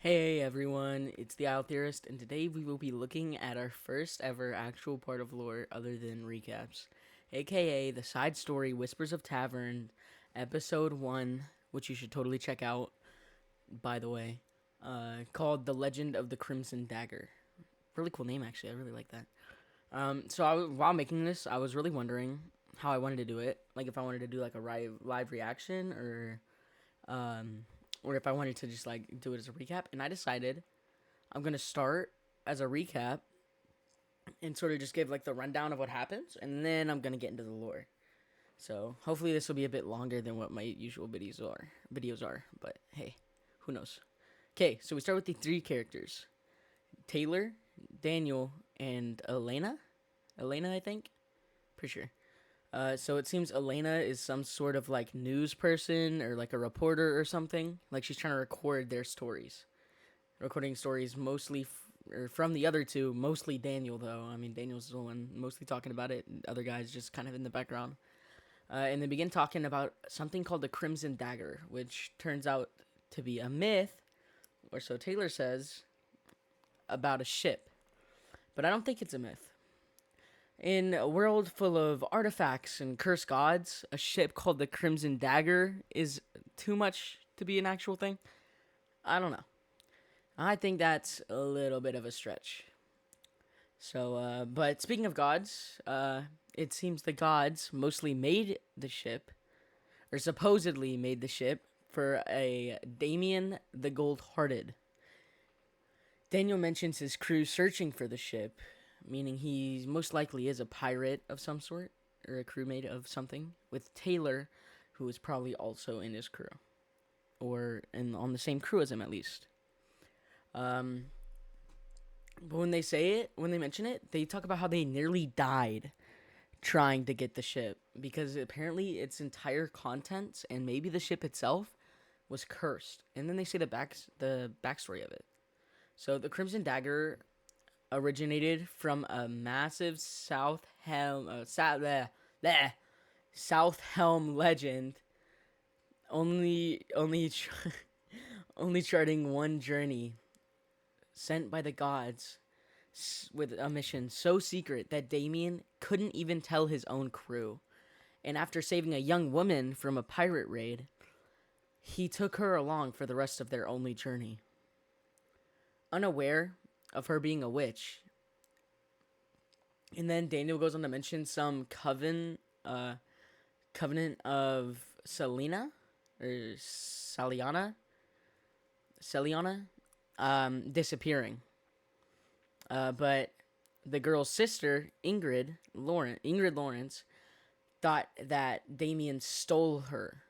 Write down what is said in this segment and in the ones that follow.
Hey everyone, it's the Owl Theorist, and today we will be looking at our first ever actual part of lore other than recaps, aka the side story Whispers of Tavern, episode 1, which you should totally check out, by the way, called The Legend of the Crimson Dagger. Really cool name, actually, I really like that. While making this, I was really wondering how I wanted to do it, like if I wanted to do like a live reaction um, or if I wanted to just like do it as a recap, and I decided I'm gonna start as a recap and sort of just give like the rundown of what happens, and then I'm gonna get into the lore. So hopefully this will be a bit longer than what my usual videos are. But hey, who knows? Okay, so we start with the three characters: Taylor, Daniel, and Elena. Elena, I think. Pretty sure. So it seems Elena is some sort of like news person or like a reporter or something. Like she's trying to record their stories. Recording stories mostly or from the other two, mostly Daniel though. I mean, Daniel's the one mostly talking about it. And other guys just kind of in the background. And they begin talking about something called the Crimson Dagger, which turns out to be a myth, or so Taylor says, about a ship. But I don't think it's a myth. In a world full of artifacts and cursed gods, a ship called the Crimson Dagger is too much to be an actual thing. I don't know. I think that's a little bit of a stretch. But speaking of gods, it seems the gods mostly made the ship, or supposedly made the ship, for a Damien the Gold Hearted. Daniel mentions his crew searching for the ship, meaning he most likely is a pirate of some sort, or a crewmate of something, with Taylor, who is probably also in his crew, on the same crew as him at least. Um, but when they mention it, they talk about how they nearly died trying to get the ship because apparently its entire contents and maybe the ship itself was cursed. And then they say the backstory of it. So the Crimson Dagger originated from a massive South Helm legend, only only charting one journey sent by the gods with a mission so secret that Damien couldn't even tell his own crew. And after saving a young woman from a pirate raid, he took her along for the rest of their only journey. Unaware of her being a witch. And then Daniel goes on to mention some covenant of Selena or Celiana, disappearing. But the girl's sister, Ingrid Lawrence, thought that Damien stole her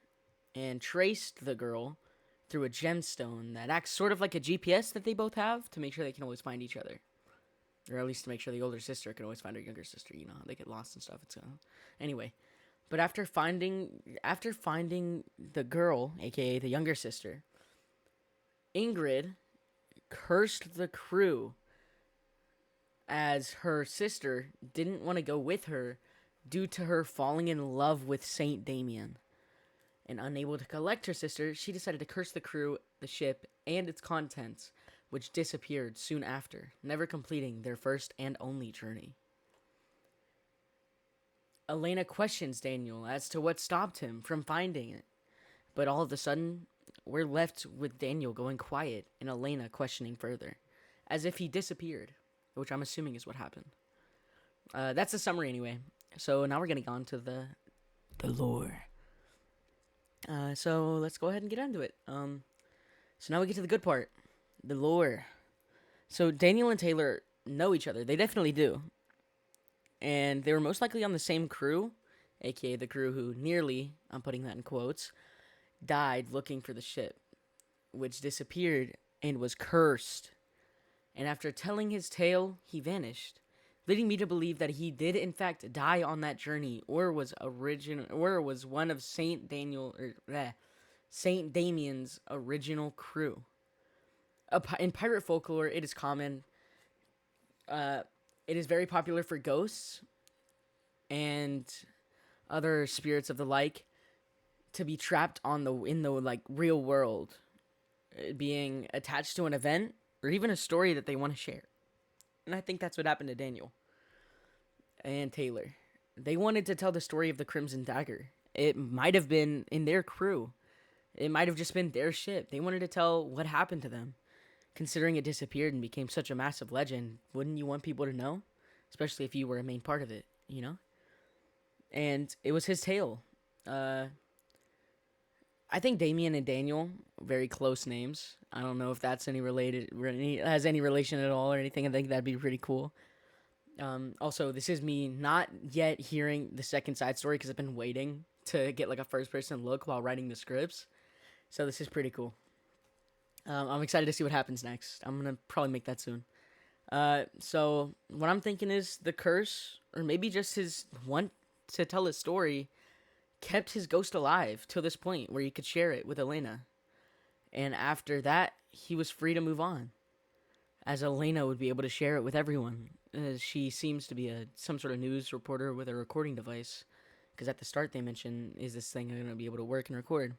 and traced the girl through a gemstone that acts sort of like a GPS that they both have to make sure they can always find each other. Or at least to make sure the older sister can always find her younger sister. You know, they get lost and stuff. Anyway. But after finding the girl, aka the younger sister, Ingrid cursed the crew as her sister didn't want to go with her due to her falling in love with Saint Damien. And unable to collect her sister, she decided to curse the crew, the ship, and its contents, which disappeared soon after, never completing their first and only journey. Elena questions Daniel as to what stopped him from finding it, but all of a sudden, we're left with Daniel going quiet and Elena questioning further, as if he disappeared, which I'm assuming is what happened. That's the summary anyway. So now we're getting on to the lore. So let's go ahead and get into it. So now we get to the good part, the lore. So Daniel and Taylor know each other. They definitely do. And they were most likely on the same crew, aka the crew who nearly, I'm putting that in quotes, died looking for the ship, which disappeared and was cursed. And after telling his tale, he vanished, leading me to believe that he did in fact die on that journey, or was one of Saint Damien's original crew. In pirate folklore, it is common. It is very popular for ghosts and other spirits of the like to be trapped in the like real world being attached to an event or even a story that they want to share. And I think that's what happened to Daniel and Taylor. They wanted to tell the story of the Crimson Dagger. It might have been in their crew. It might have just been their ship. They wanted to tell what happened to them. Considering it disappeared and became such a massive legend, wouldn't you want people to know? Especially if you were a main part of it, you know? And it was his tale. I think Damien and Daniel, very close names. I don't know if that's has any relation at all or anything. I think that'd be pretty cool. Also, this is me not yet hearing the second side story because I've been waiting to get like a first person look while writing the scripts. So this is pretty cool. I'm excited to see what happens next. I'm gonna probably make that soon. So what I'm thinking is the curse, or maybe just his want to tell his story, kept his ghost alive till this point where he could share it with Elena. And after that, he was free to move on, as Elena would be able to share it with everyone, as she seems to be some sort of news reporter with a recording device. Because at the start they mention, is this thing going to be able to work and record?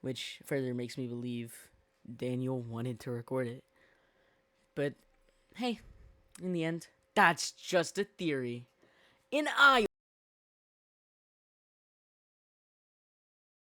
Which further makes me believe Daniel wanted to record it. But hey, in the end, that's just a theory. And I